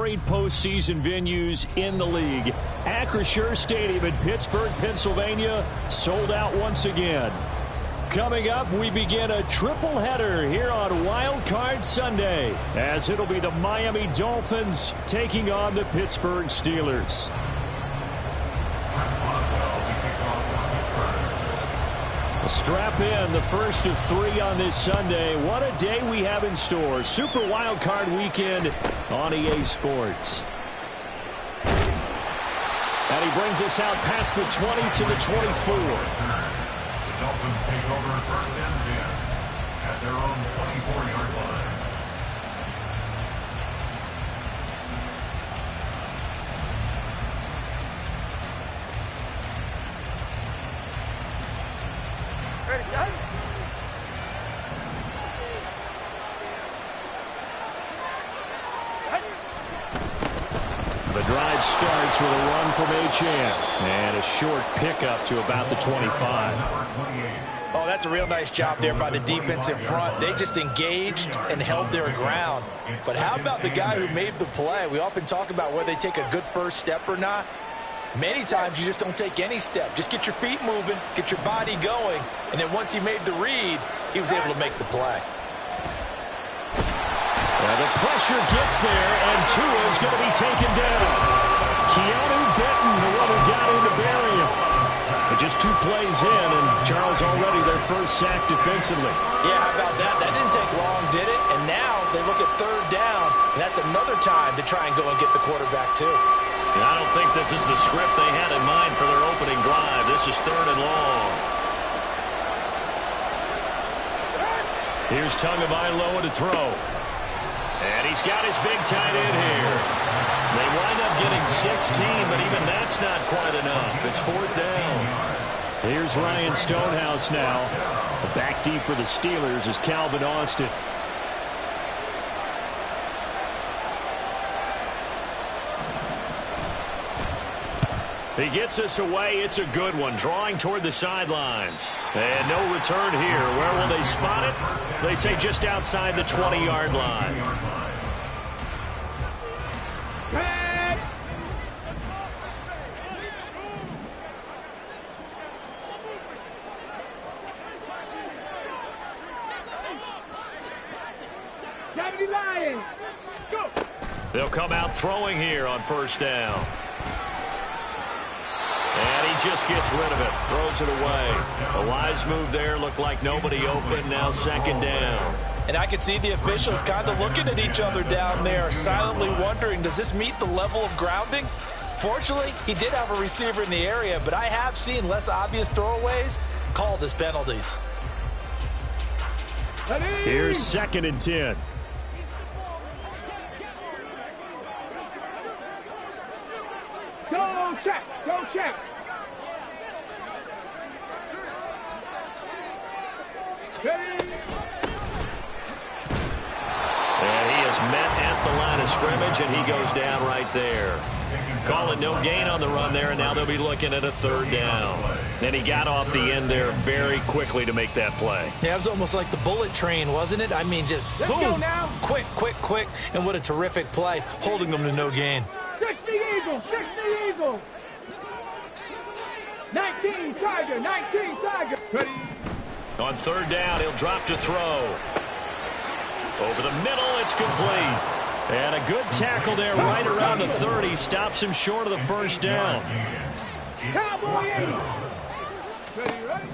great postseason venues in the league. Acrisure Stadium in Pittsburgh, Pennsylvania, sold out once again. Coming up, we begin a triple header here on Wild Card Sunday, as it'll be the Miami Dolphins taking on the Pittsburgh Steelers. Strap in, the first of 3 on this Sunday. What a day we have in store. Super Wild Card Weekend on EA Sports. And he brings us out past the 20 to the 24. The Dolphins take over first and 10 at their own 24-yard line. The drive starts with a run from Achane. And a short pickup to about the 25. Oh, that's a real nice job there by the defensive front. They just engaged and held their ground. But how about the guy who made the play? We often talk about whether they take a good first step or not. Many times you just don't take any step. Just get your feet moving, get your body going, and then once he made the read, he was able to make the play. Well, the pressure gets there, and Tua is going to be taken down. Keanu Benton, the one who got in to bury him. But just 2 plays in, and Charles already their first sack defensively. Yeah, how about that? That didn't take long, did it? And now they look at 3rd down, and that's another time to try and go and get the quarterback, too. And I don't think this is the script they had in mind for their opening drive. This is 3rd and long. Here's Tagovailoa to throw. And he's got his big tight end here. They wind up getting 16, but even that's not quite enough. It's 4th down. Here's Ryan Stonehouse now. Back deep for the Steelers is Calvin Austin. He gets us away. It's a good one. Drawing toward the sidelines. And no return here. Where will they spot it? They say just outside the 20-yard line. They'll come out throwing here on 1st down. And he just gets rid of it. Throws it away. A wise move there. Looked like nobody open. Now 2nd down. And I could see the officials kind of looking at each other down there, silently wondering, does this meet the level of grounding? Fortunately, he did have a receiver in the area, but I have seen less obvious throwaways called as penalties. Here's 2nd and 10. Go check! Go check! And he is met at the line of scrimmage, and he goes down right there. Call it no gain on the run there, and now they'll be looking at a 3rd down. And he got off the end there very quickly to make that play. Yeah, it was almost like the bullet train, wasn't it? I mean, just zoom, quick, quick, quick, and what a terrific play, holding them to no gain. 60 Eagles, 60 Eagles. 19 Tiger, 19 Tiger. Ready. On 3rd down, he'll drop to throw. Over the middle, it's complete. And a good tackle there right around the 30. Stops him short of the 1st down. Cowboy 80. Ready, ready.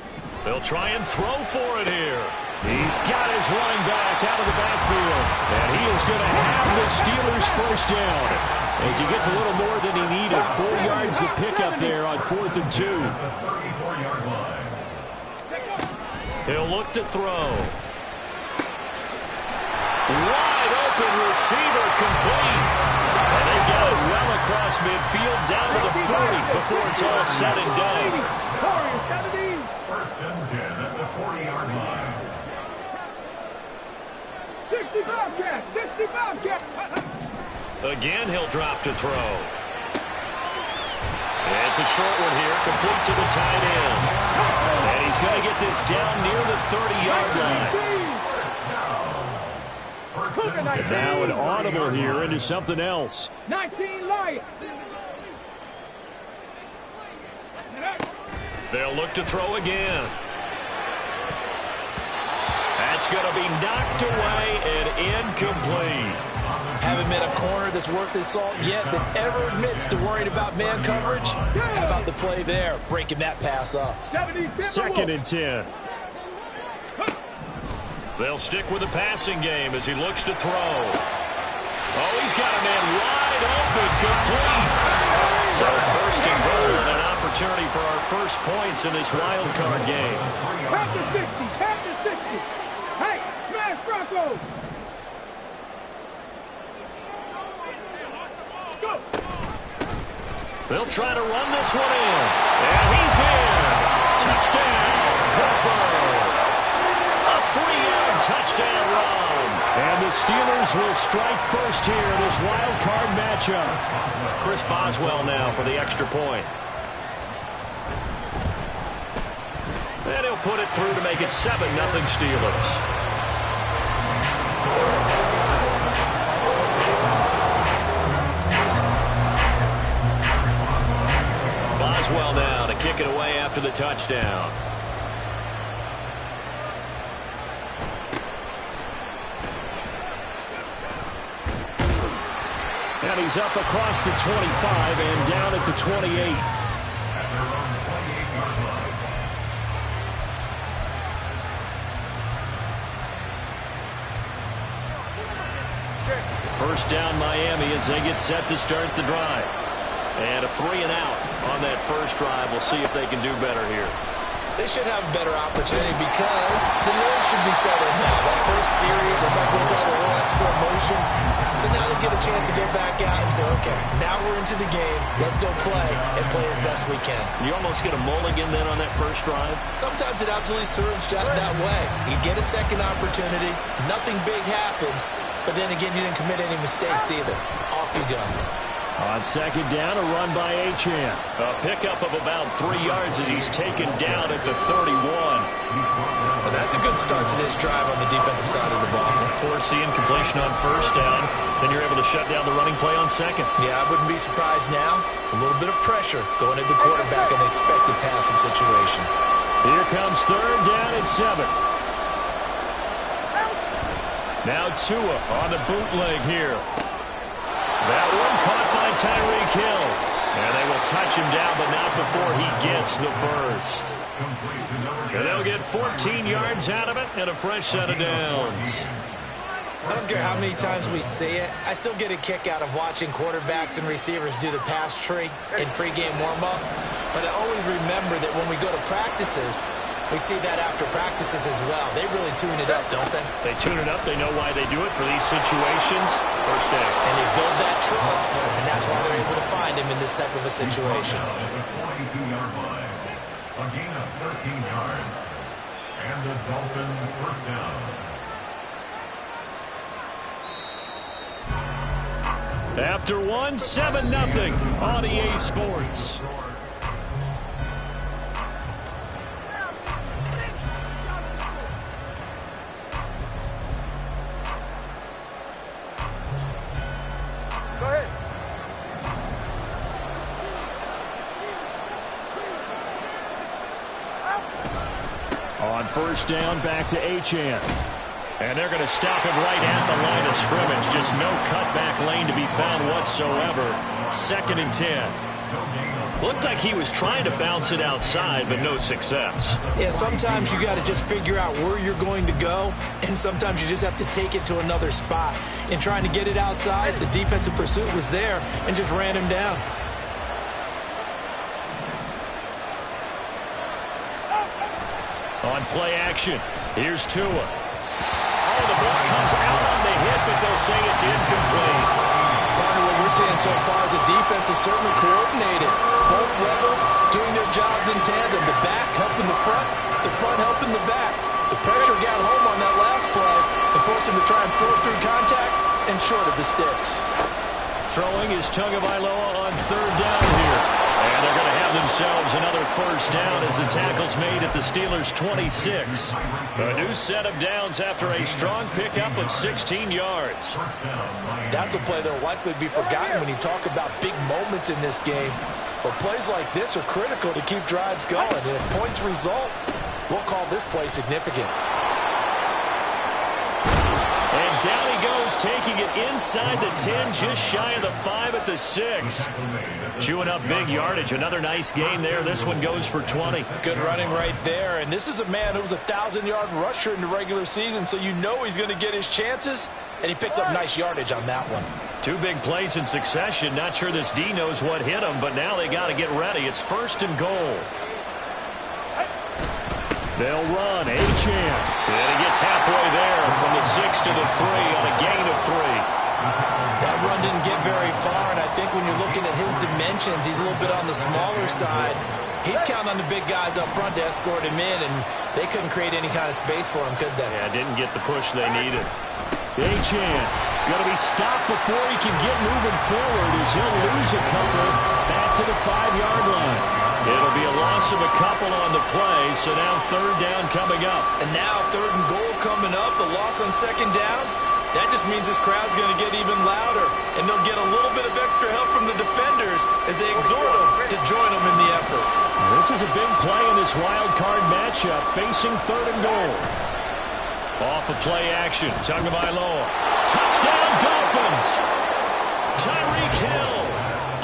They'll try and throw for it here. He's got his running back out of the backfield. And he is going to have the Steelers' 1st down. As he gets a little more than he needed. 4 yards to pick up there on 4th and 2. He'll look to throw. Wide open receiver complete. And they got it well across midfield down to the 40 before it's all said and done. 1st and 10 at the 40-yard line. 60 Bobcat, 60 Bobcat. Again, he'll drop to throw. And it's a short one here, complete to the tight end. And he's going to get this down near the 30-yard line. And now an audible here into something else. 19 light. They'll look to throw again. That's going to be knocked away and incomplete. Haven't met a corner that's worth his salt yet that ever admits to worrying about man coverage. How about the play there, breaking that pass up? 2nd and 10. They'll stick with the passing game as he looks to throw. Oh, he's got a man wide open, complete. So 1st and goal and an opportunity for our first points in this wild card game. Half to 60, half to 60. Hey, smash Bronco. Go. They'll try to run this one in. And he's in. Touchdown, Pittsburgh. A 3-yard touchdown run. And the Steelers will strike first here in this wild card matchup. Chris Boswell now for the extra point. And he'll put it through to make it 7-0 Steelers. Boswell now to kick it away after the touchdown. And he's up across the 25 and down at the 28. First down Miami as they get set to start the drive. And a 3-and-out on that first drive. We'll see if they can do better here. They should have a better opportunity because the nerves should be settled now. That first series, everybody goes out a little extra emotion. So now they get a chance to go back out and say, okay, now we're into the game. Let's go play and play as best we can. You almost get a mulligan then on that first drive? Sometimes it absolutely serves that way. You get a second opportunity. Nothing big happened. But then again, you didn't commit any mistakes either. Off you go. On 2nd down, a run by Achane. A pickup of about 3 yards as he's taken down at the 31. Well, that's a good start to this drive on the defensive side of the ball. Forcing completion on first down. Then you're able to shut down the running play on 2nd. Yeah, I wouldn't be surprised now. A little bit of pressure going at the quarterback in an expected passing situation. Here comes 3rd down and 7. Now Tua on the bootleg here. That one caught by Tyreek Hill. And they will touch him down, but not before he gets the first. And they'll get 14 yards out of it and a fresh set of downs. I don't care how many times we see it. I still get a kick out of watching quarterbacks and receivers do the pass tree in pregame warm-up. But I always remember that when we go to practices, we see that after practices as well. They really tune it up, don't they? They tune it up. They know why they do it for these situations. First down. And they build that trust, and that's why they're able to find him in this type of a situation. The 22-yard line. A gain of 13 yards. And the Dolphin first down. After one, 7-0 on EA Sports. On first down, back to Achane. And they're going to stop it right at the line of scrimmage. Just no cutback lane to be found whatsoever. 2nd and 10. Looked like he was trying to bounce it outside, but no success. Yeah, sometimes you got to just figure out where you're going to go, and sometimes you just have to take it to another spot. In trying to get it outside, the defensive pursuit was there and just ran him down. On play action, here's Tua. Oh, the ball comes out on the hit, but they'll say it's incomplete. Partner, what we're seeing so far is the defense is certainly coordinated. Both levels doing their jobs in tandem. The back helping the front helping the back. The pressure got home on that last play and forced him to try and throw through contact and short of the sticks. Throwing is Tagovailoa on 3rd down here. And they're going to have themselves another first down as the tackle's made at the Steelers' 26. A new set of downs after a strong pickup of 16 yards. That's a play that will likely be forgotten when you talk about big moments in this game. But plays like this are critical to keep drives going. And if points result, we'll call this play significant. And down he goes, taking it inside the 10, just shy of the 5 at the 6. Chewing up big yardage. Another nice gain there. This one goes for 20. Good running right there. And this is a man who was a 1,000-yard rusher in the regular season, so you know he's going to get his chances. And he picks up nice yardage on that one. 2 big plays in succession. Not sure this D knows what hit him, but now they got to get ready. It's 1st and goal. They'll run. Achane. And he gets halfway there from the 6 to the 3 on a gain of 3. That run didn't get very far, and I think when you're looking at his dimensions, he's a little bit on the smaller side. He's counting on the big guys up front to escort him in, and they couldn't create any kind of space for him, could they? Yeah, didn't get the push they needed. Achane going to be stopped before he can get moving forward as he'll lose a couple back to the 5-yard line. It'll be a loss of a couple on the play, so now 3rd down coming up. And now 3rd and goal coming up, the loss on 2nd down. That just means this crowd's going to get even louder, and they'll get a little bit of extra help from the defenders as they exhort them to join them in the effort. This is a big play in this wild card matchup, facing 3rd and goal. Off of play action, Tagovailoa. Touchdown, Dolphins! Tyreek Hill,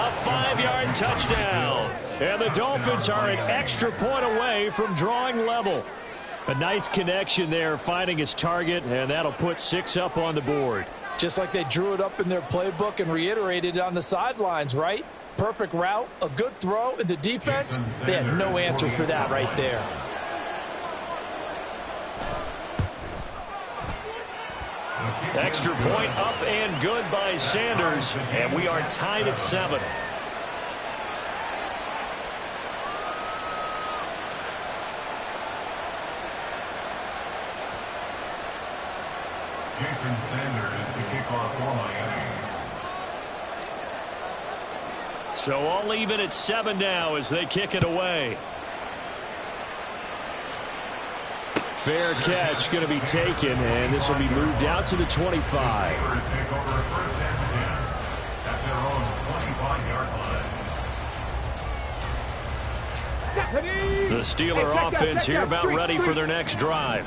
a 5-yard touchdown. And the Dolphins are an extra point away from drawing level. A nice connection there, finding his target, and that'll put 6 up on the board. Just like they drew it up in their playbook and reiterated it on the sidelines, right? Perfect route, a good throw, and the defense, they had no answer for that right there. Extra point up and good by Sanders, and we are tied at 7. Jason Sanders to kick off for Miami. So all even at 7 now as they kick it away. Fair catch going to be taken, and this will be moved out to the 25. Steelers take over 1st and 10 at their own 25-yard line. The Steeler offense here about ready for their next drive.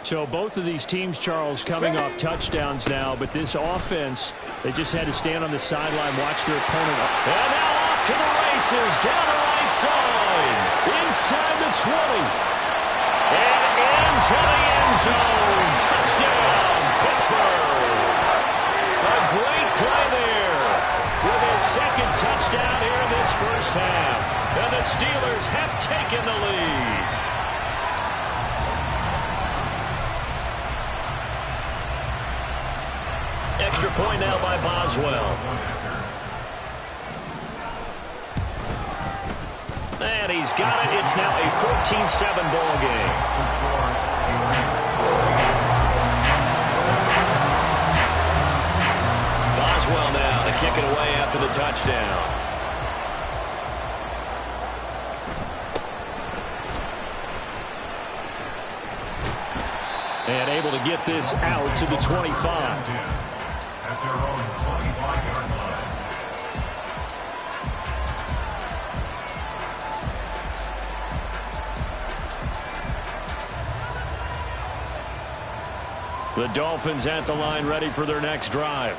So both of these teams, Charles, coming off touchdowns now, but this offense, they just had to stand on the sideline, watch their opponent. And now off to the races, down the right side, inside the 20. And into the end zone. Touchdown, Pittsburgh. A great play there with his 2nd touchdown here in this first half. And the Steelers have taken the lead. Extra point now by Boswell. And he's got it. It's now a 14-7 ball game. Boswell now to kick it away after the touchdown. And able to get this out to the 25. At their own 25-yard line. The Dolphins at the line ready for their next drive.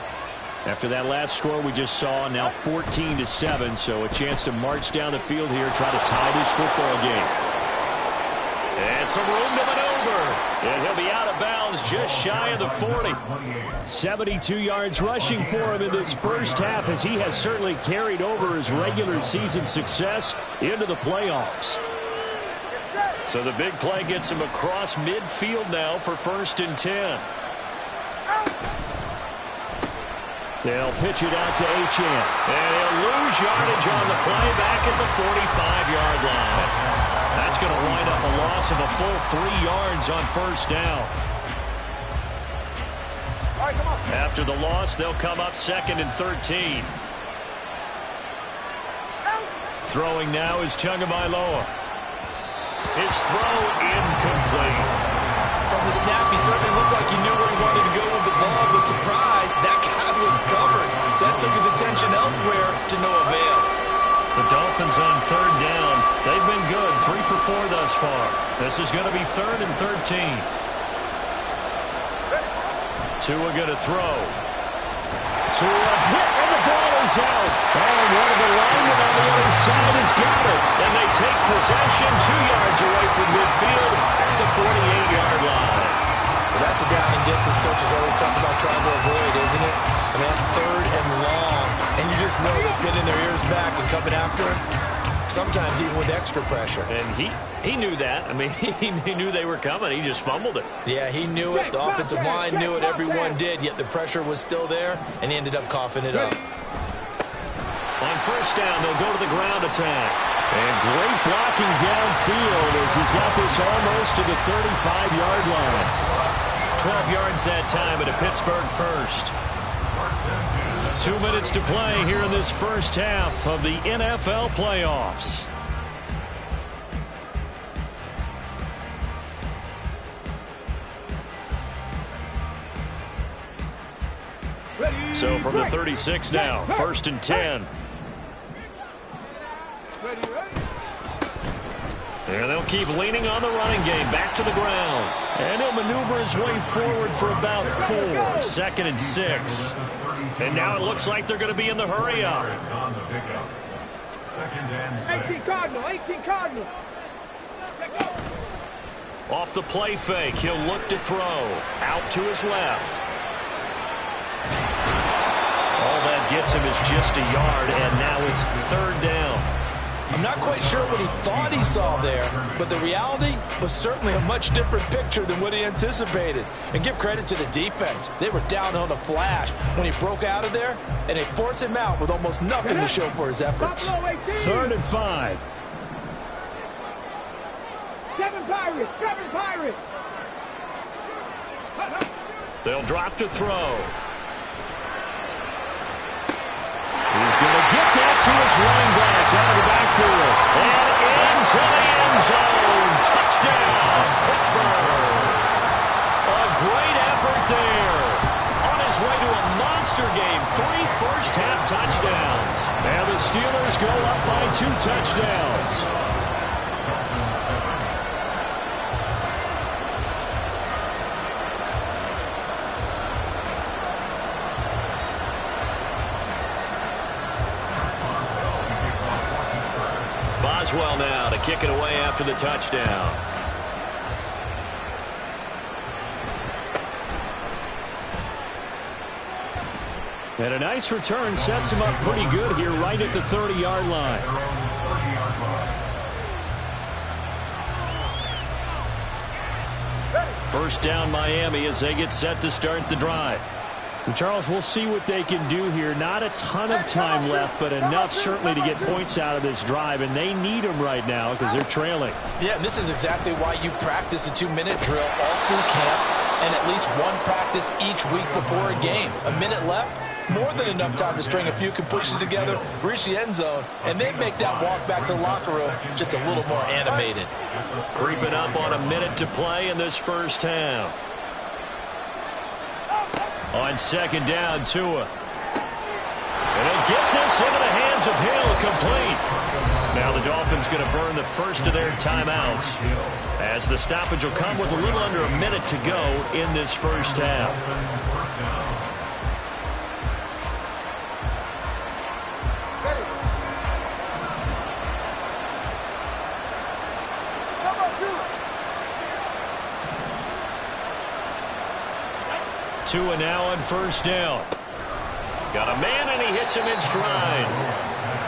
After that last score we just saw, now 14-7, so a chance to march down the field here, try to tie this football game. And some room to maneuver. And he'll be out of bounds just shy of the 40. 72 yards rushing for him in this first half, as he has certainly carried over his regular season success into the playoffs. So the big play gets him across midfield now for 1st and 10. They'll pitch it out to Achane. And he'll lose yardage on the play back at the 45-yard line. That's going to wind up a loss of a full 3 yards on 1st down. After the loss, they'll come up 2nd and 13. Throwing now is Tagovailoa. His throw incomplete. From the snap, he certainly looked like he knew where he wanted to go with the ball, but surprise, that guy was covered. So that took his attention elsewhere to no avail. The Dolphins on third down. They've been good, 3 for 4 thus far. This is going to be 3rd and 13. Tua going to throw. Tua hit, and the ball is out. And one of the linemen on the other side has got it. And they take possession 2 yards away from midfield at the 48-yard line. Well, that's a down and distance coaches always talk about trying to avoid, isn't it? I mean, that's 3rd and long. And you just know they're pinning their ears back and coming after him. Sometimes even with extra pressure. And he knew that. I mean, he knew they were coming. He just fumbled it. Yeah, he knew it. The offensive line knew it. Everyone did. Yet the pressure was still there, and he ended up coughing it up. On first down, they'll go to the ground attack. And great blocking downfield as he's got this almost to the 35-yard line. 12 yards that time at a Pittsburgh first. 2 minutes to play here in this first half of the NFL playoffs. So from the 36 now, 1st and 10. And they'll keep leaning on the running game. Back to the ground. And he'll maneuver his way forward for about 4. 2nd and 6. And now it looks like they're going to be in the hurry up. 18 Cardinal, 18 Cardinal. Off the play fake, he'll look to throw. Out to his left. All that gets him is just a yard, and now it's 3rd down. I'm not quite sure what he thought he saw there, but the reality was certainly a much different picture than what he anticipated. And give credit to the defense. They were down on the flash when he broke out of there, and they forced him out with almost nothing to show for his efforts. 3rd and 5. 7 Pirates, 7 Pirates. They'll drop to throw. He's going to get that to his running back out of the backfield. And into the end zone. Touchdown, Pittsburgh. A great effort there. On his way to a monster game. 3 first-half touchdowns. And the Steelers go up by 2 touchdowns. Boswell now to kick it away after the touchdown. And a nice return sets him up pretty good here right at the 30-yard line. First down Miami as they get set to start the drive. And Charles, we'll see what they can do here. Not a ton of time left, but enough certainly to get points out of this drive, and they need them right now because they're trailing. Yeah, and this is exactly why you practice a 2-minute drill all through camp and at least one practice each week before a game. A minute left, more than enough time to string a few completions together, reach the end zone, and then make that walk back to the locker room just a little more animated. Creeping up on a minute to play in this first half. On second down, Tua. And he'll get this into the hands of Hill, complete. Now the Dolphins going to burn the first of their timeouts, as the stoppage will come with a little under a minute to go in this first half. Tua now on first down. Got a man, and he hits him in stride.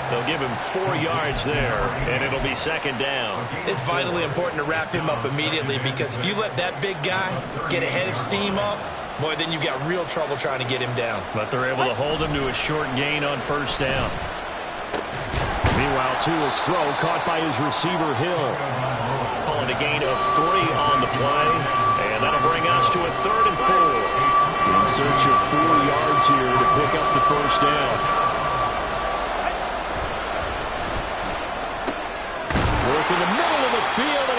They'll give him 4 yards there, and it'll be second down. It's vitally important to wrap him up immediately, because if you let that big guy get a head of steam up, boy, then you've got real trouble trying to get him down. But they're able to hold him to a short gain on first down. Meanwhile, Tua's throw caught by his receiver, Hill. Calling a gain of 3 on the play, and that'll bring us to a 3rd and 4. In search of 4 yards here to pick up the first down.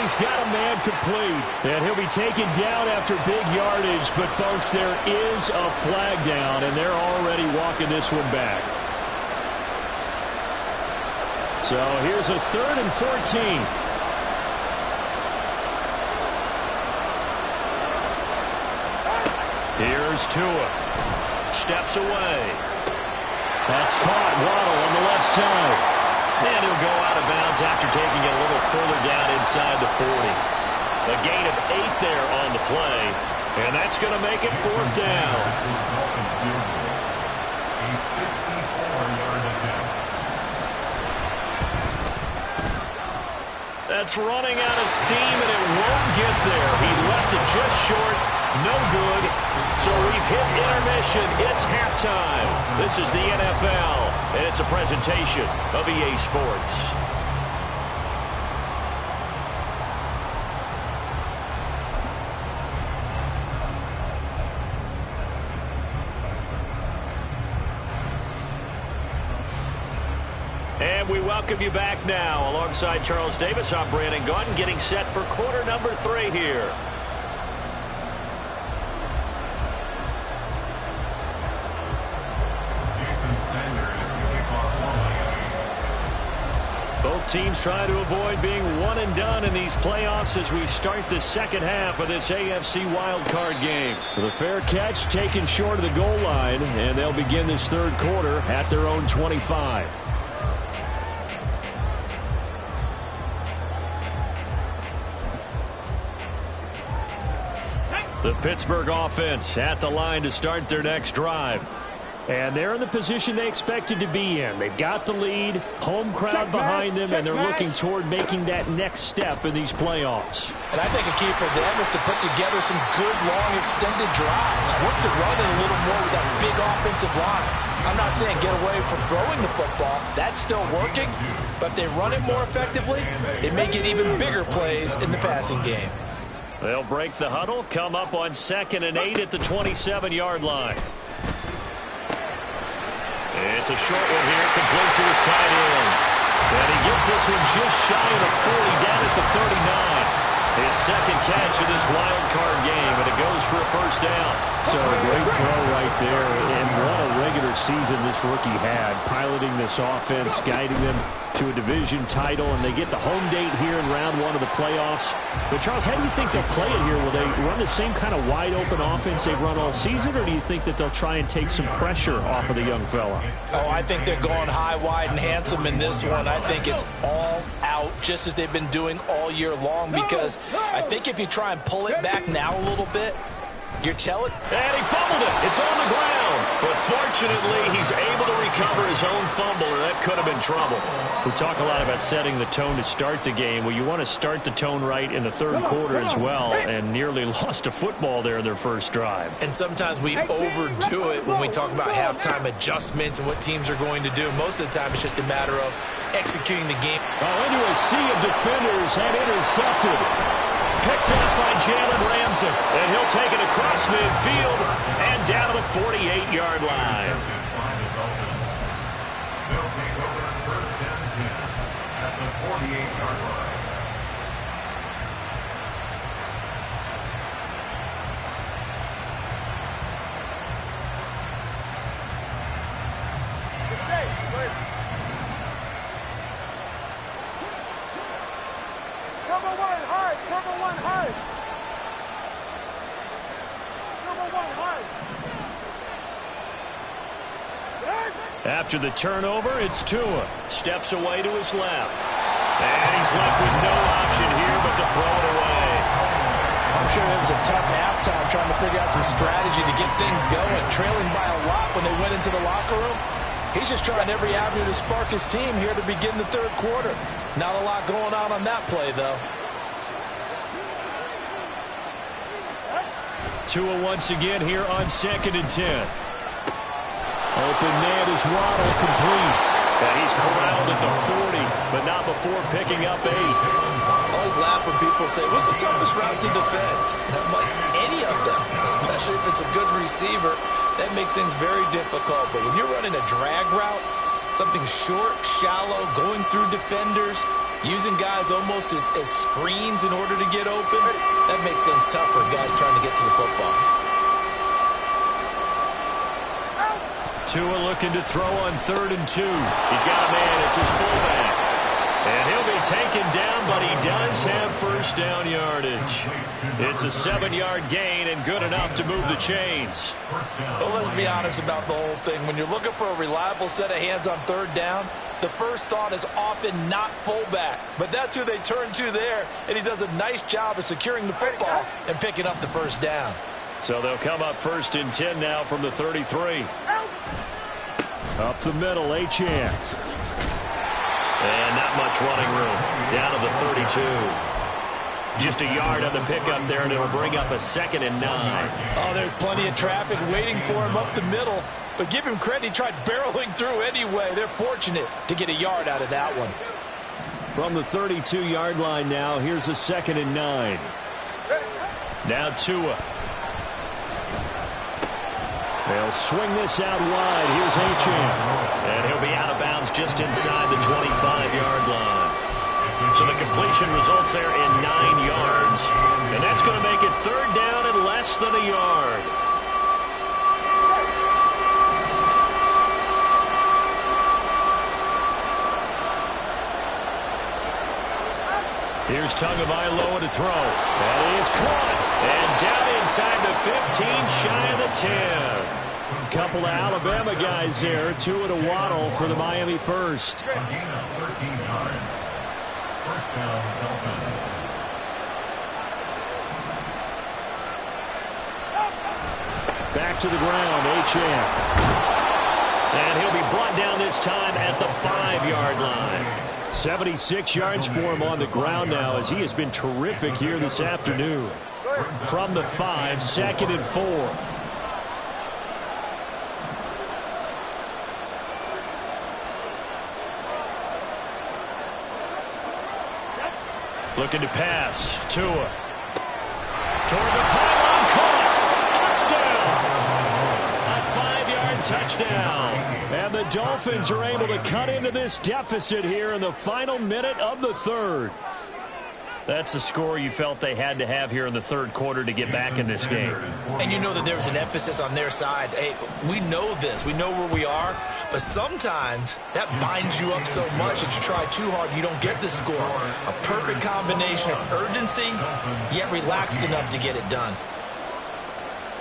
he's got a man complete. And he'll be taken down after big yardage. But, folks, there is a flag down, and they're already walking this one back. So here's a 3rd and 14. Here's Tua. Steps away. That's caught. Waddle on the left side. And he'll go out of bounds after taking it a little further down inside the 40. A gain of 8 there on the play. And that's going to make it 4th down. That's running out of steam, and it won't get there. He left it just short. No good. So we've hit intermission. It's halftime. This is the NFL, and it's a presentation of EA Sports. And we welcome you back now. Alongside Charles Davis, I'm Brandon Gunn, getting set for quarter number 3 here. Both teams trying to avoid being one and done in these playoffs as we start the second half of this AFC wildcard game. The fair catch taken short of the goal line, and they'll begin this 3rd quarter at their own 25. The Pittsburgh offense at the line to start their next drive. And they're in the position they expected to be in. They've got the lead, home crowd behind them, and they're looking toward making that next step in these playoffs. And I think a key for them is to put together some good, long, extended drives. Work the run in a little more with that big offensive line. I'm not saying get away from throwing the football. That's still working. But if they run it more effectively, it may get even bigger plays in the passing game. They'll break the huddle, come up on 2nd and 8 at the 27-yard line. It's a short one here, complete to his tight end. And he gets this one just shy of the 40, down at the 39. His 2nd catch of this wild card game, and it goes for a 1st down. So a great throw right there, and what a regular season this rookie had, piloting this offense, guiding them to a division title, and they get the home date here in round 1 of the playoffs. But, Charles, how do you think they'll play it here? Will they run the same kind of wide-open offense they've run all season, or do you think that they'll try and take some pressure off of the young fella? Oh, I think they're going high, wide, and handsome in this one. I think it's all out, just as they've been doing all year long, because I think if you try and pull it back now a little bit, you're telling. And he fumbled it. It's on the ground. But fortunately, he's able to recover his own fumble, or that could have been trouble. We talk a lot about setting the tone to start the game. Well, you want to start the tone right in the 3rd quarter as well, and nearly lost a football there in their first drive. And sometimes we overdo it when we talk about halftime adjustments and what teams are going to do. Most of the time, it's just a matter of executing the game. Into a sea of defenders and intercepted. Picked up by Jalen Ramsey. And he'll take it across midfield and down to the 48-yard line. They'll take over 1st and 10 at the 48-yard line. After the turnover, it's Tua. Steps away to his left. And he's left with no option here but to throw it away. I'm sure it was a tough halftime trying to figure out some strategy to get things going. Trailing by a lot when they went into the locker room. He's just trying every avenue to spark his team here to begin the 3rd quarter. Not a lot going on that play, though. Tua once again here on 2nd and 10. Open man is Waddle, complete. And he's corralled at the 40, but not before picking up 8. I always laugh when people say, what's the toughest route to defend? And I'm like, any of them, especially if it's a good receiver. That makes things very difficult. But when you're running a drag route, something short, shallow, going through defenders, Using guys almost as screens in order to get open, that makes things tough for guys trying to get to the football. Tua looking to throw on 3rd and 2. He's got a man. It's his fullback. And he'll be taken down, but he does have first down yardage. It's a 7-yard gain and good enough to move the chains. Well, let's be honest about the whole thing. When you're looking for a reliable set of hands on 3rd down, the first thought is often not fullback. But that's who they turn to there, and he does a nice job of securing the football and picking up the first down. So they'll come up 1st and 10 now from the 33. Up the middle, Achane. And not much running room. Down to the 32. Just a yard on the pickup there, and it'll bring up a 2nd and 9. Oh, there's plenty of traffic waiting for him up the middle. But give him credit, he tried barreling through anyway. They're fortunate to get a yard out of that one. From the 32-yard line now, here's a 2nd and 9. Now Tua. They'll swing this out wide. Here's Achane. And he'll be out of bounds just inside the 25-yard line. So the completion results there in 9 yards. And that's going to make it 3rd down and less than a yard. Here's Tagovailoa to throw. That is caught. And down inside the 15, shy of the 10. Couple of Alabama guys there. Tua to Waddle for the Miami first. A gain of 13 yards. First down, Dolphins. Back to the ground, Achane. And he'll be brought down this time at the 5-yard line. 76 yards for him on the ground now as he has been terrific here this afternoon. From the 5, 2nd and 4. Looking to pass. Tua. Toward the pylon. Caught. Touchdown. A 5-yard touchdown. And the Dolphins are able to cut into this deficit here in the final minute of the 3rd. That's the score you felt they had to have here in the 3rd quarter to get back in this game. And you know that there's an emphasis on their side. Hey, we know this. We know where we are. But sometimes that binds you up so much that you try too hard, you don't get the score. A perfect combination of urgency, yet relaxed enough to get it done.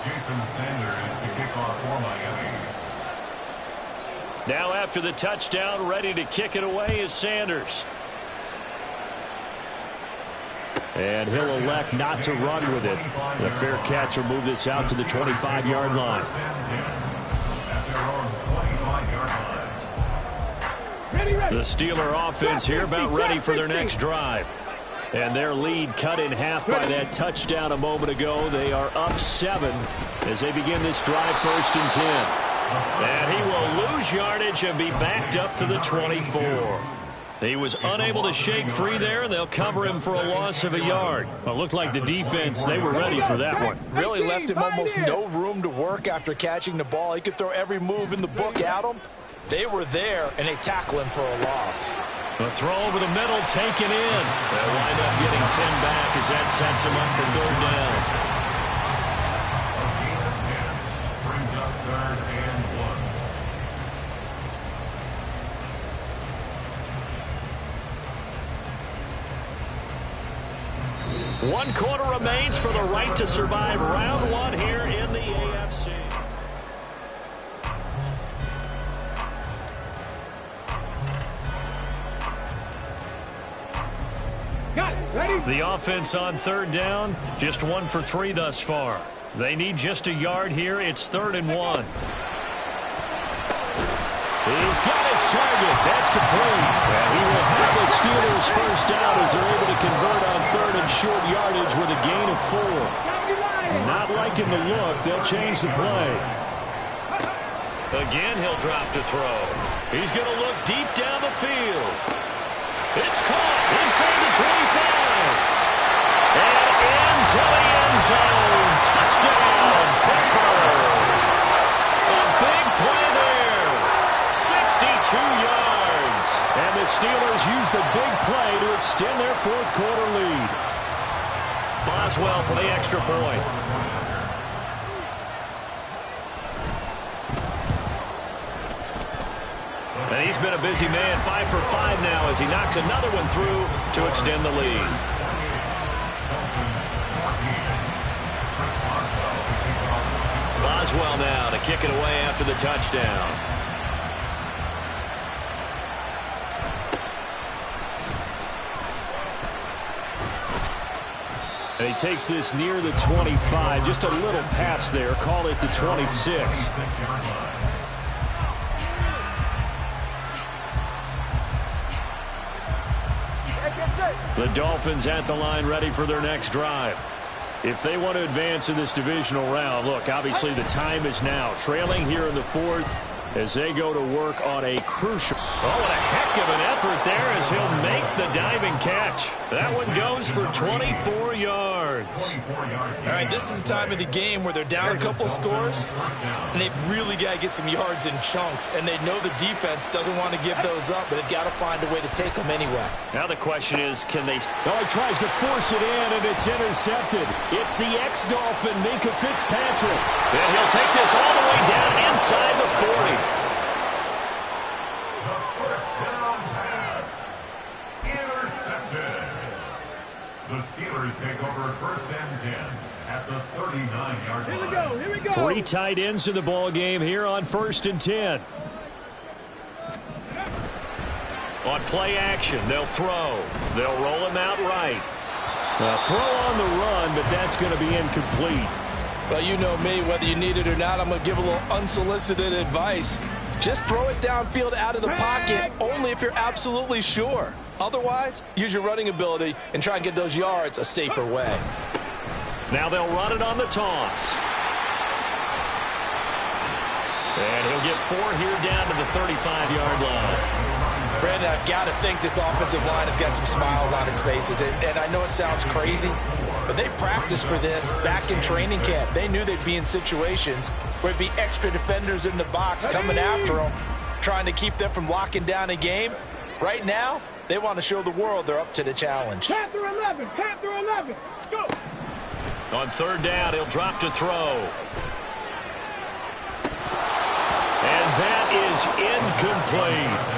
Jason Sanders to kick off for Miami. Now after the touchdown, ready to kick it away is Sanders. And he'll elect not to run with it. The fair catch will move this out to the 25-yard line. The Steeler offense here about ready for their next drive. And their lead cut in half by that touchdown a moment ago. They are up 7 as they begin this drive 1st and 10. And he will lose yardage and be backed up to the 24. He was unable to shake free there, and they'll cover him for a loss of a yard. Well, it looked like the defense, they were ready for that one. Really left him almost no room to work after catching the ball. He could throw every move in the book at him. They were there, and they tackle him for a loss. A throw over the middle, taken in. They'll wind up getting 10 back as that sets him up for 3rd down. A gain of 10 brings up 3rd and 1. 1 quarter remains for the right to survive round 1 here in the AFC. The offense on 3rd down, just 1 for 3 thus far. They need just a yard here. It's 3rd and 1. He's got his target. That's complete. And he will have the Steelers first down as they're able to convert on 3rd and short yardage with a gain of 4. Not liking the look. They'll change the play. Again, he'll drop to throw. He's going to look deep down the field. It's caught inside the 25. And into the end zone. Touchdown, Pittsburgh. A big play there. 62 yards. And the Steelers use the big play to extend their fourth quarter lead. Boswell for the extra point. And he's been a busy man, 5 for 5 now as he knocks another one through to extend the lead. Boswell now to kick it away after the touchdown. And he takes this near the 25. Just a little pass there. Call it the 26. The Dolphins at the line ready for their next drive. If they want to advance in this divisional round, look, obviously the time is now. Trailing here in the fourth as they go to work on a crucial... Oh, what a heck of an effort there as he'll make the diving catch. That one goes for 24 yards. All right, this is the time of the game where they're down a couple of scores, and they've really got to get some yards in chunks, and they know the defense doesn't want to give those up, but they've got to find a way to take them anyway. Now the question is, can they... Oh, he tries to force it in, and it's intercepted. It's the ex-Dolphin, Minka Fitzpatrick. And he'll take this all the way down inside the 40. The Steelers take over first and 10 at the 39-yard line. Here we go, here we go. 3 tight ends in the ball game here on first and 10. On play action, they'll throw. They'll roll him out right. Throw on the run, but that's going to be incomplete. Well, you know me, whether you need it or not, I'm going to give a little unsolicited advice. Just throw it downfield out of the pocket, only if you're absolutely sure. Otherwise, use your running ability and try and get those yards a safer way. Now they'll run it on the toss. And he'll get 4 here down to the 35-yard line. Brandon, I've got to think this offensive line has got some smiles on its faces. And I know it sounds crazy, but they practiced for this back in training camp. They knew they'd be in situations where it'd be extra defenders in the box coming after them, trying to keep them from locking down a game. Right now, they want to show the world they're up to the challenge. Panther 11, Panther 11. Go. On third down, he'll drop to throw. And that is incomplete.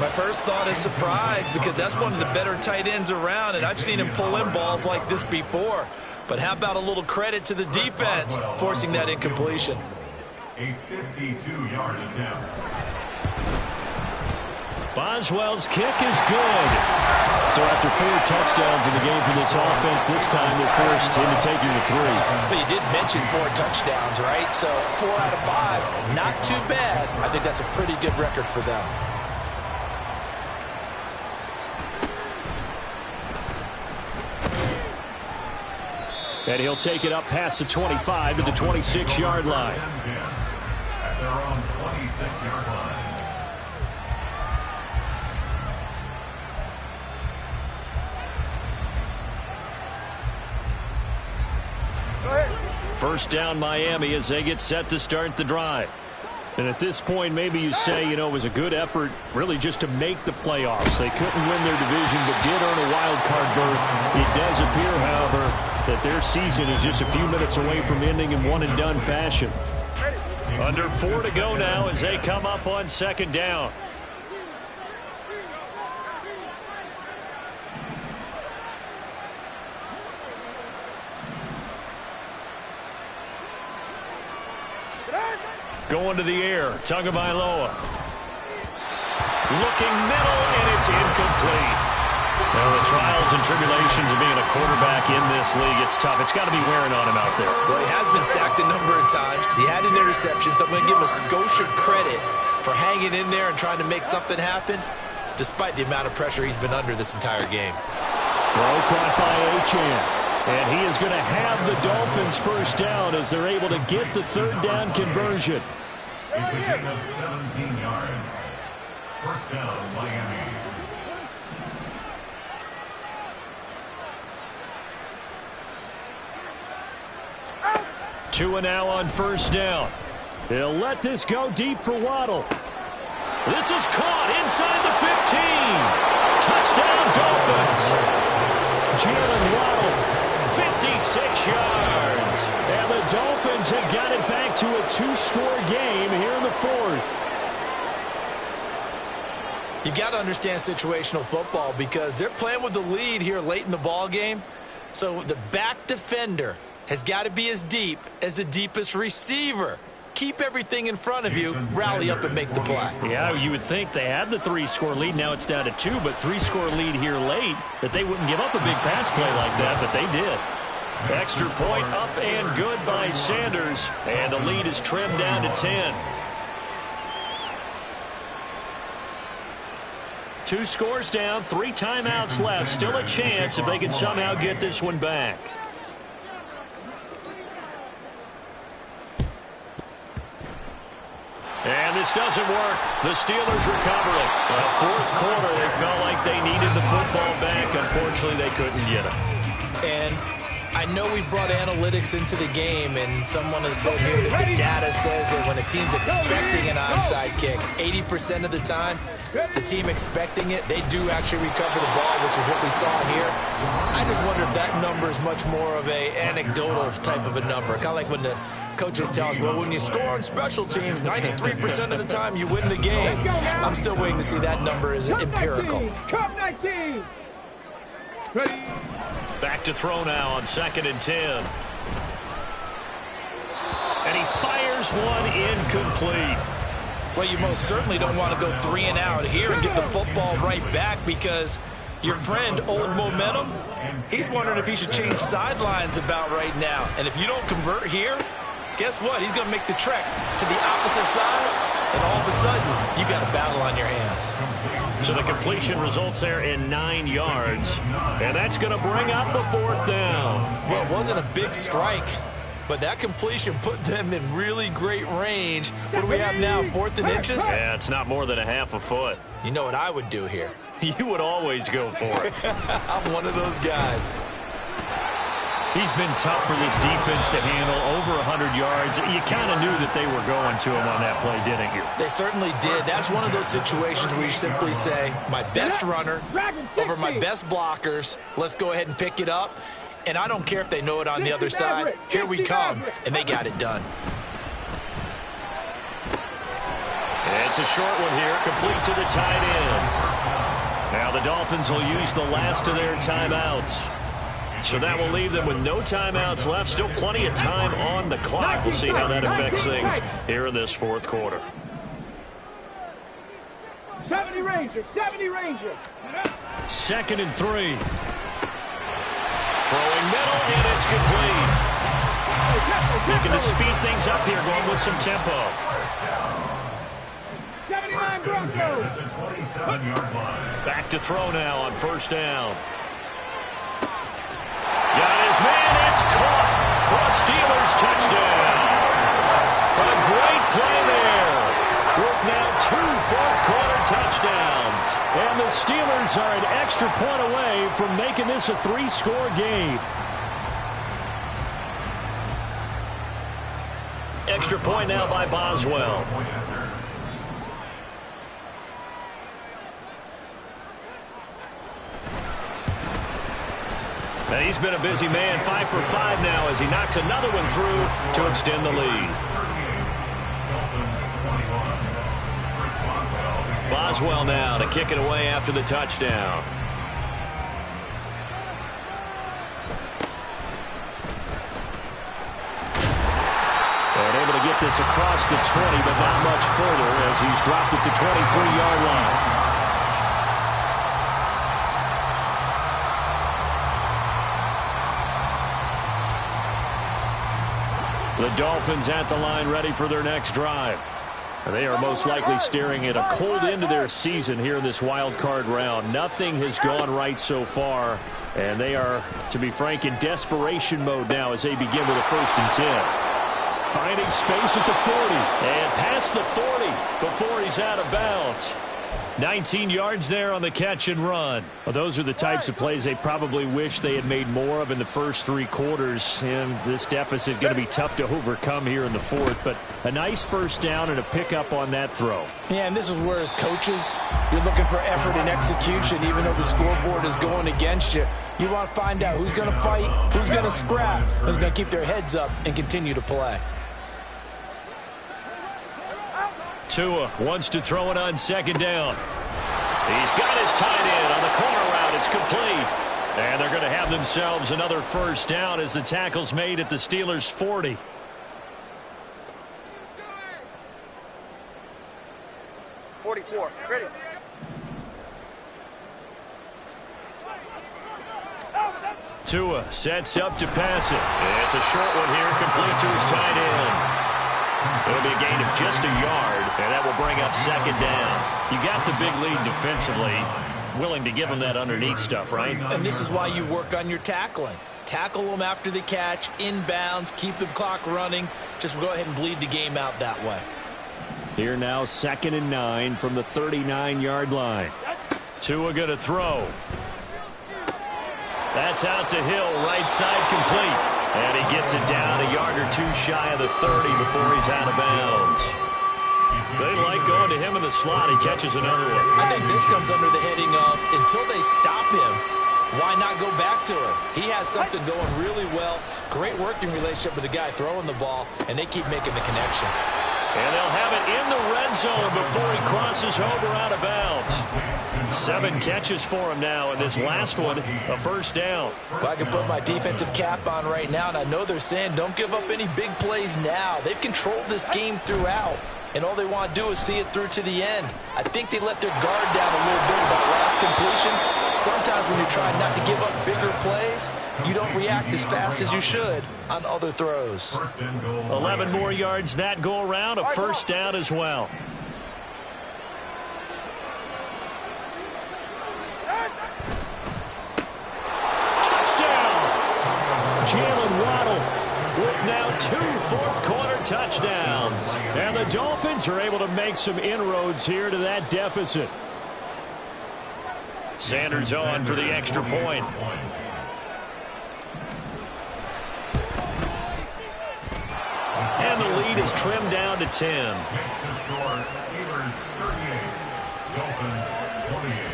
My first thought is surprise because that's one of the better tight ends around, and I've seen him pull in balls like this before. But how about a little credit to the defense forcing that incompletion? A 52-yard attempt. Boswell's kick is good. So after 4 touchdowns in the game for this offense, this time they're forced into taking the 3. But you did mention 4 touchdowns, right? So 4 out of 5, not too bad. I think that's a pretty good record for them. And he'll take it up past the 25 to the 26-yard line. At their own 26-yard line. First down Miami as they get set to start the drive. And at this point, maybe you say, it was a good effort really just to make the playoffs. They couldn't win their division, but did earn a wild card berth. It does appear, however, that their season is just a few minutes away from ending in one-and-done fashion. Under 4 to go now as they come up on second down. Going to the air, Tagovailoa. Looking middle, and it's incomplete. Well, the trials and tribulations of being a quarterback in this league, it's tough. It's got to be wearing on him out there. Well, he has been sacked a number of times. He had an interception, so I'm going to give him a skosh of credit for hanging in there and trying to make something happen, despite the amount of pressure he's been under this entire game. Throw caught by Achane. And he is going to have the Dolphins first down as they're able to get the third down conversion. It's a gain of 17 yards. First down, Miami. Tua now on first down. He'll let this go deep for Waddle. This is caught inside the 15. Dolphins have got it back to a 2-score game here in the fourth. You got to understand situational football because they're playing with the lead here late in the ball game. So the back defender has got to be as deep as the deepest receiver. Keep everything in front of you, rally up and make the play. Yeah, you would think they had the 3-score lead. Now it's down to 2, but 3-score lead here late, that they wouldn't give up a big pass play like that, but they did. Extra point up and good by Sanders, and the lead is trimmed down to 10. 2 scores down, 3 timeouts left. Still a chance if they can somehow get this one back. And this doesn't work. The Steelers recover it. Fourth quarter, they felt like they needed the football back. Unfortunately, they couldn't get it. And I know we brought analytics into the game, and someone has said here that the data says that when a team's expecting an onside kick, 80% of the time, the team expecting it, they do actually recover the ball, which is what we saw here. I just wonder if that number is much more of a anecdotal type of a number. Kind of like when the coaches tell us, well, when you score on special teams, 93% of the time you win the game. I'm still waiting to see that number is empirical. Back to throw now on 2nd and 10. And he fires one incomplete. Well, you most certainly don't want to go 3 and out here and get the football right back because your friend, Old Momentum, he's wondering if he should change sidelines about right now. And if you don't convert here, guess what? He's going to make the trek to the opposite side, and all of a sudden, you got a battle on your hands. So the completion results there in 9 yards, and that's going to bring up the 4th down. Well, it wasn't a big strike, but that completion put them in really great range. What do we have now, 4th and inches? Yeah, it's not more than a half a foot. You know what I would do here? You would always go for it. I'm one of those guys. He's been tough for this defense to handle, over 100 yards. You kind of knew that they were going to him on that play, didn't you? They certainly did. That's one of those situations where you simply say, my best runner over my best blockers. Let's go ahead and pick it up. And I don't care if they know it on the other side. Here we come, and they got it done. It's a short one here, complete to the tight end. Now the Dolphins will use the last of their timeouts. So that will leave them with no timeouts left. Still plenty of time on the clock. We'll see how that affects things here in this 4th quarter. 70 Rangers, 70 Rangers. 2nd and 3. Throwing middle, and it's complete. Looking to speed things up here, going with some tempo. 79 Broncos. Back to throw now on 1st down. Got his man, it's caught for a Steelers touchdown. A great play there. With now 2 fourth-quarter touchdowns. And the Steelers are an extra point away from making this a 3-score game. Extra point now by Boswell. And he's been a busy man, 5 for 5 now as he knocks another one through to extend the lead. Boswell now to kick it away after the touchdown. And able to get this across the 20, but not much further as he's dropped it to 23-yard line. The Dolphins at the line ready for their next drive. They are most likely staring at a cold end of their season here in this wild card round. Nothing has gone right so far, and they are, to be frank, in desperation mode now as they begin with a 1st and 10. Finding space at the 40 and past the 40 before he's out of bounds. 19 yards there on the catch and run. Well, those are the types of plays they probably wish they had made more of in the first 3 quarters. And this deficit going to be tough to overcome here in the 4th. But a nice 1st down and a pickup on that throw. Yeah, and this is where as coaches, you're looking for effort and execution. Even though the scoreboard is going against you, you want to find out who's going to fight, who's going to scrap, who's going to keep their heads up and continue to play. Tua wants to throw it on second down. He's got his tight end on the corner route. It's complete. And they're going to have themselves another first down as the tackle's made at the Steelers' 40. Ready. Tua sets up to pass it. It's a short one here, complete to his tight end. It'll be a gain of just a yard, and that will bring up second down. You got the big lead defensively. Willing to give him that underneath stuff, right? And this is why you work on your tackling. Tackle them after the catch, inbounds, keep the clock running. Just go ahead and bleed the game out that way. Here now, 2nd and 9 from the 39-yard line. Tua going to throw. That's out to Hill, right side complete. And he gets it down a yard or two shy of the 30 before he's out of bounds. They like going to him in the slot. He catches another one. I think this comes under the heading of until they stop him, why not go back to him? He has something going really well. Great working relationship with the guy throwing the ball, and they keep making the connection. And they'll have it in the red zone before he crosses over out of bounds. 7 catches for him now, and this last one, a first down. Well, I can put my defensive cap on right now, and I know they're saying don't give up any big plays now. They've controlled this game throughout, and all they want to do is see it through to the end. I think they let their guard down a little bit with that last completion. Sometimes when you're trying not to give up bigger plays, you don't react as fast as you should on other throws. 11 more yards that go around, a first down as well. Touchdown! Jalen Waddle with now 2 fourth-quarter touchdowns. And the Dolphins are able to make some inroads here to that deficit. Sanders on for the extra point. And the lead is trimmed down to 10. Makes the score Steelers 38, Dolphins 28.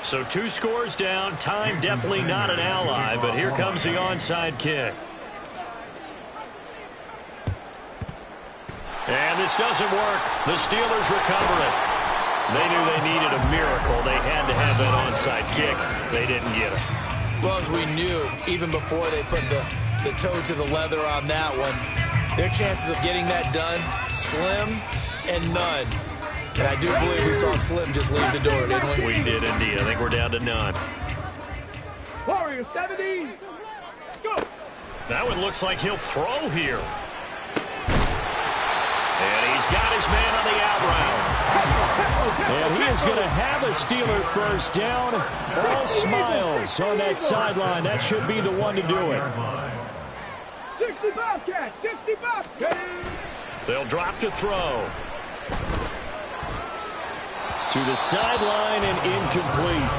So 2 scores down. Time definitely not an ally, but here comes the onside kick. And this doesn't work. The Steelers recover it. They knew they needed a miracle. They had to have that onside kick. They didn't get it. Well, as we knew, even before they put the toe to the leather on that one, their chances of getting that done, slim and none. And I do believe we saw Slim just leave the door, didn't we? We did indeed. I think we're down to none. Warriors 70. Go. That one looks like he'll throw here. And he's got his man on the out route. And he is going to have a Steeler first down. All smiles on that sideline. That should be the one to do it. 65 catch. 65. They'll drop to throw. To the sideline and incomplete.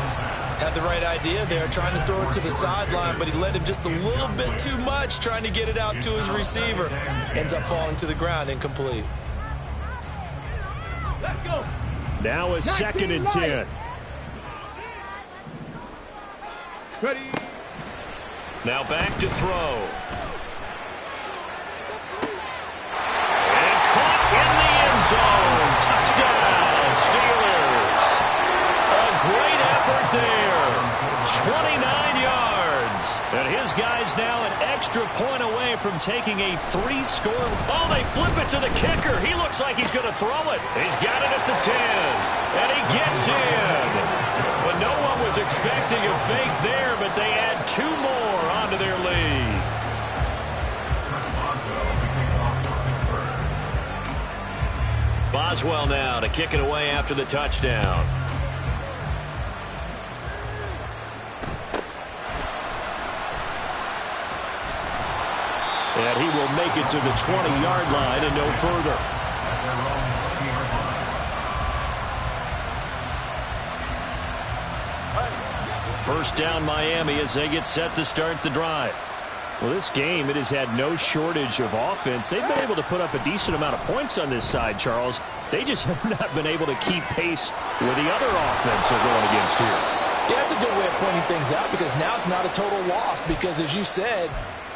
Had the right idea there, trying to throw it to the sideline, but he let him just a little bit too much, trying to get it out to his receiver. Ends up falling to the ground, incomplete. Let's go. Now a 2nd and 10. Ready. Now back to throw. And caught in the end zone. Touchdown, Steelers. A great effort there. 29 yards. And his guy's now an extra point away from taking a 3-score. Oh, they flip it to the kicker. He looks like he's going to throw it. He's got it at the 10. And he gets in. But no one was expecting a fake there, but they add 2 more onto their lead. Boswell now to kick it away after the touchdown. And he will make it to the 20-yard line and no further. First down Miami as they get set to start the drive. Well, this game, it has had no shortage of offense. They've been able to put up a decent amount of points on this side, Charles. They just have not been able to keep pace with the other offense they're going against here. Yeah, that's a good way of pointing things out because now it's not a total loss because, as you said,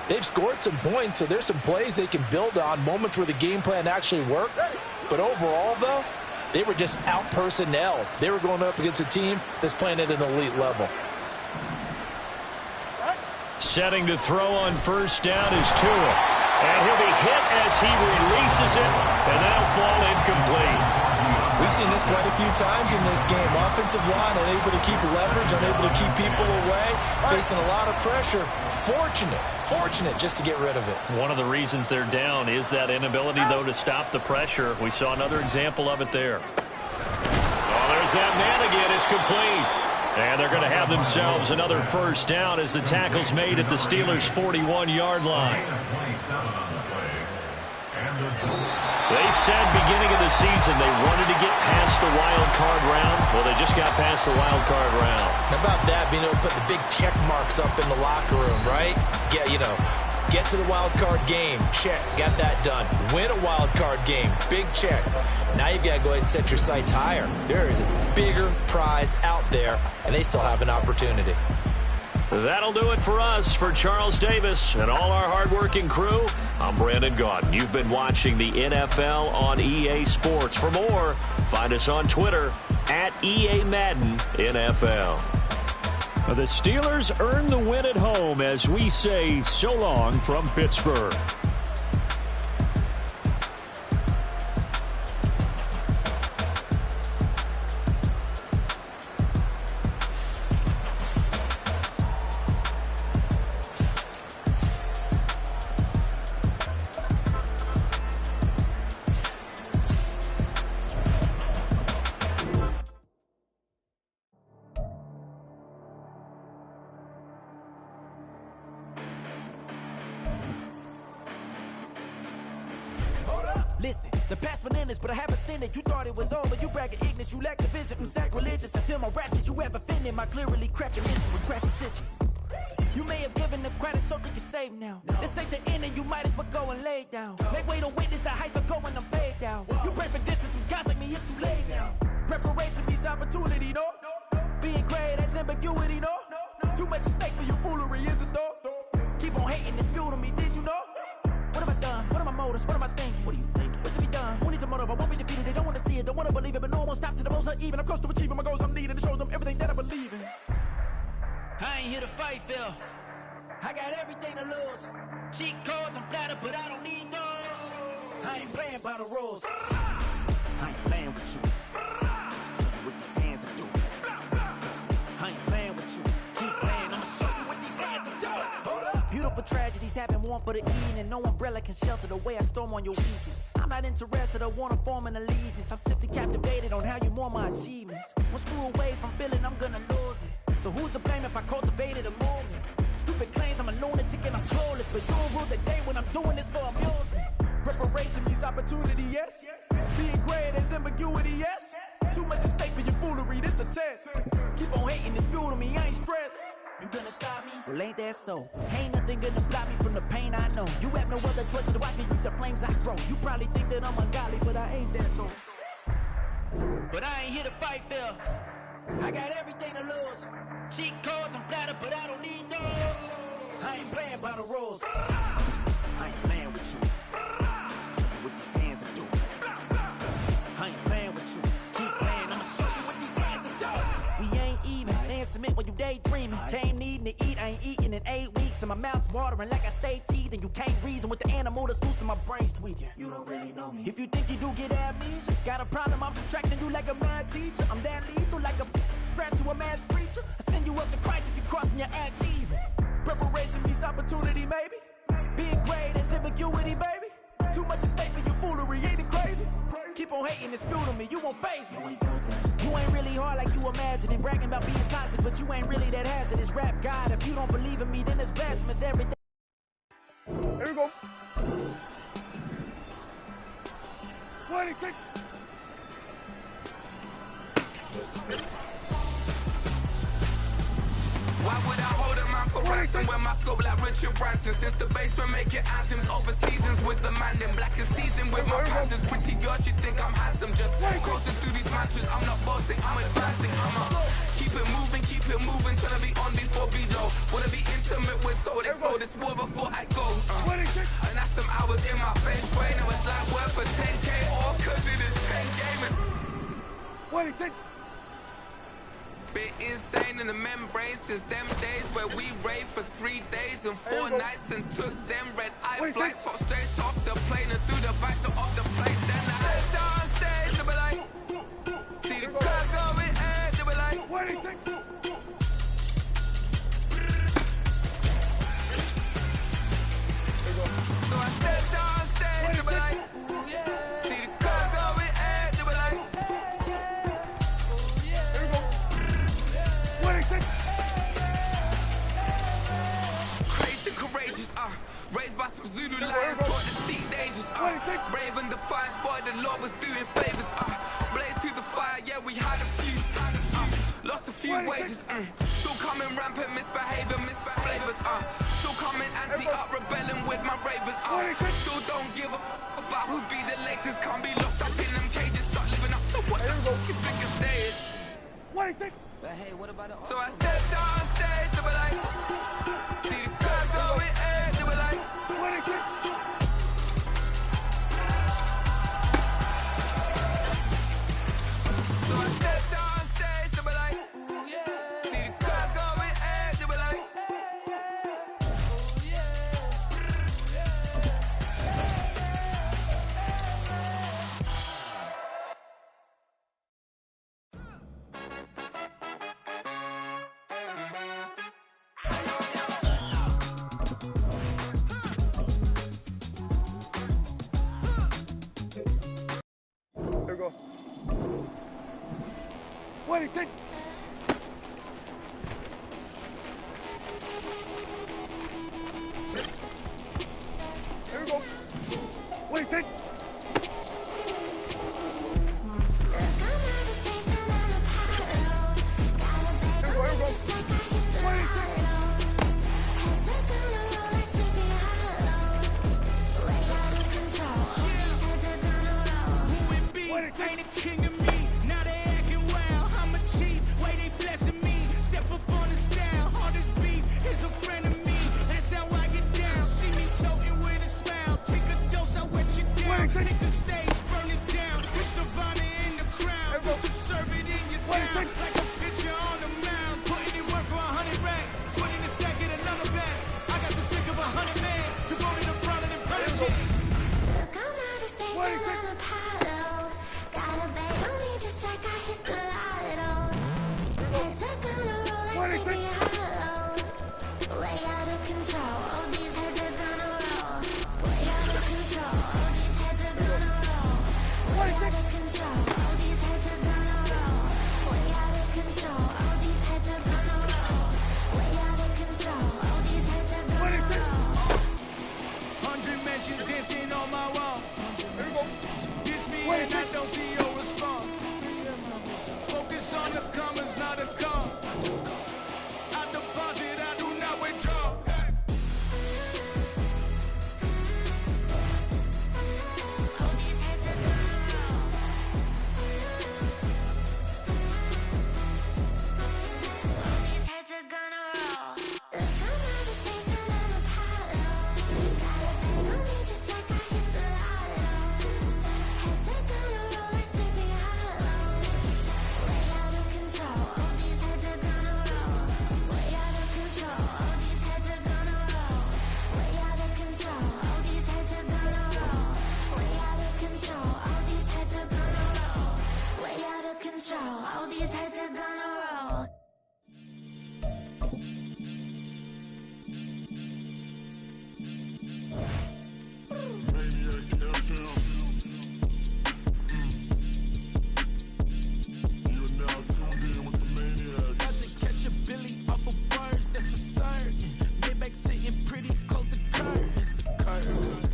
They've scored some points, so there's some plays they can build on, moments where the game plan actually worked. But overall, though, they were just out-personnel. They were going up against a team that's playing at an elite level. Setting to throw on first down is Tua. And he'll be hit as he releases it, and that'll fall incomplete. We've seen this quite a few times in this game. Offensive line unable to keep leverage, unable to keep people away, facing a lot of pressure. Fortunate just to get rid of it. One of the reasons they're down is that inability, though, to stop the pressure. We saw another example of it there. Oh, there's that man again. It's complete. And they're going to have themselves another first down as the tackle's made at the Steelers' 41-yard line. They said beginning of the season they wanted to get past the wild card round. Well, they just got past the wild card round. How about that, being able to put the big check marks up in the locker room, right? Get to the wild card game. Check. Got that done. Win a wild card game. Big check. Now you've got to go ahead and set your sights higher. There is a bigger prize out there, and they still have an opportunity. That'll do it for us. For Charles Davis and all our hardworking crew, I'm Brandon Gaudin. You've been watching the NFL on EA Sports. For more, find us on Twitter at EA Madden NFL. The Steelers earn the win at home as we say so long from Pittsburgh. Listen, the past bananas, but I haven't seen it. You thought it was over, you bragging ignorance, you lack the vision. I'm sacrilegious, I feel my rap, did you ever finish my clearly cracking issue with crass intentions? You may have given the credit so you can save now. This ain't the end and you might as well go and lay down. Make way to witness the heights are going, I'm paid down. You pray for distance from guys like me, it's too late now. Preparation means opportunity, no? Being great, that's ambiguity, no? Too much at stake for your foolery, is it though? Keep on hating, it's fuel to me, did you know? What have I done? What are my motives? What am I thinking? What are you thinking? What's to be done? Who needs a motive? I won't be defeated. They don't want to see it, don't want to believe it, but no one won't stop to the most even. I'm close to achieving my goals. I'm needing to show them everything that I believe in. I ain't here to fight, Phil. I got everything to lose. Cheat codes, I'm flattered, but I don't need those. I ain't playing by the rules. I ain't playing with you. Show you what these hands are doing. I ain't playing with you. Keep playing, I'ma show you what these hands are doing. Hold up. Beautiful tragedies happen, one for the evening, and no umbrella can shelter the way I storm on your weekends. I'm not interested, I wanna form an allegiance. I'm simply captivated on how you more my achievements. One screw away from feeling I'm gonna lose it. So who's to blame if I cultivated a movement? Stupid claims I'm a lunatic and I'm clueless, but you'll rule the day when I'm doing this for amusement. Preparation means opportunity, yes. Being great is ambiguity, yes. Too much at stake for your foolery, this a test. Keep on hating, it's fuel to me, I ain't stressed. You gonna stop me? Well, ain't that so? Ain't nothing gonna block me from the pain I know. You have no other choice but to watch me reap the flames I grow. You probably think that I'm ungodly, but I ain't that though. But I ain't here to fight, Phil. I got everything to lose. Cheat codes, I'm flattered, but I don't need those. I ain't playing by the rules. I ain't playing with you. Show you what these hands are doing. I ain't playing with you. Keep playing, I'ma show you what these hands are doing. We ain't even. They ain't submit when you daydreaming. Came needing to eat, I ain't eating in 8 weeks. And my mouth's watering like I stay teeth. And you can't reason with the animal that's loose and my brain's tweaking. You don't really know me. If you think you do get amnesia, got a problem, I'm subtracting you like a mad teacher. I'm that lethal like a threat to a mass preacher. I send you up to Christ if you crossing your act evil. Preparation means opportunity, maybe. Being great is ambiguity, baby. Too much at stake for your foolery, ain't it crazy? Keep on hating, it's fuel to me, you won't faze me. You ain't really hard like you imagine and bragging about being toxic, but you ain't really that hazardous. Rap God, if you don't believe in me, then it's blasphemous. Everything. Here we go. 26. Why would I hold a man for ransom when my scope like Richard Branson? Since the basement making anthems over seasons with the man in black is seasoned with my panthers. Pretty girl, she think I'm handsome. Just coasting through these matches. I'm not bossing, I'm advancing. I'm a keep it moving, tryna be on before below. Wanna be intimate with soul, explode this war before I go. And that's some hours in my face, way. Now it's like work for 10K, all cause it is 10 gamers. What is it? Been insane in the membrane since them days where we raved for 3 days and 4 nights and took them red eye flights, hot straight off the plane and through the back door of the place. Then I stepped on stage, they be like, see the crowd going ahead, they be like, What is it? so I stepped on stage, they be like, ooh yeah, see the crowd going ahead, they be like, What is it? crazed and courageous, raised by some Zulu lions, taught to seek dangers, brave and defiant, boy, the Lord was doing favors, blaze through the fire, yeah, we had a few, lost a few wages, still coming rampant, misbehaving, flavors, still coming anti-up, rebelling with my ravers, still don't give a about who be the latest, can't be locked up in them cages, start living up to what the fuck you think is theirs. What is it? But hey, what about the So I stepped on stage, they were like, see the crowd going ahead, they were like, What is it? so I stepped on stage, they were like, ooh yeah, see the crowd going ahead, they were like, ooh yeah. Here we go. What is it? Here we go. What is it? Ain't a king of me, now they acting wild. I'm a cheat, way they blessing me. Step up on the style, all this beat is a friend of me. That's how I get down. See me toting with a smile. Take a dose, I wet you down. Hit the stage, burn it down. Wish Nirvana in the crown. Used to serve it in your town, like a pitcher on the mound. Putting in work for 100 racks. Put in the stack, get another bag. I got the stick of 100 men. You go to the front and punish it. Look, I'm out of space, I'm on Apollo. Got a bag on me just like I hit the lotto. Heads are gonna roll like Sleepy Hollow. Way out of control, all these heads are gonna roll. Way out of control, all these heads are gonna roll. Way out of control, all these heads are gonna roll. Way out of control, all these heads are gonna roll. Way out of control, all these heads are gonna roll. 100 mentions dancing on my wall. Diss me and I don't see your response. Focus on the commas, not the call. I deposit, I do not withdraw. All these heads are gonna roll. All these heads are gonna roll. Look, I'm out of space, I'm on Apollo. Got a bag on me just like I hit the lotto. Heads are gonna roll like Sleepy Hollow. Way out of control, all these heads are gonna roll. Way out of control, all these heads are gonna roll. Way out of control, all these heads are gonna roll. Way out of control, all these heads are gonna roll. Way out of control, all these heads are gonna roll. Got to catch a Billy off of words, that's for certain. Maybach sitting pretty close to curtains.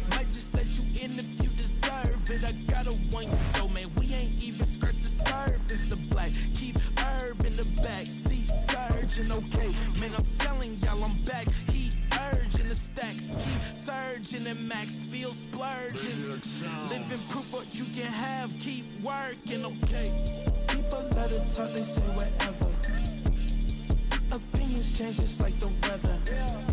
Might just let you in if you deserve it. I got a one you though, man. We ain't even scratched the surface. The black keep herb in the back seat, surging. Okay, man, I'm telling y'all I'm back. Heat urging the stacks, keep surging and max feel splurging. Living proof what you can have, keep working. Okay, people let it talk, they say whatever. Opinions change just like the weather.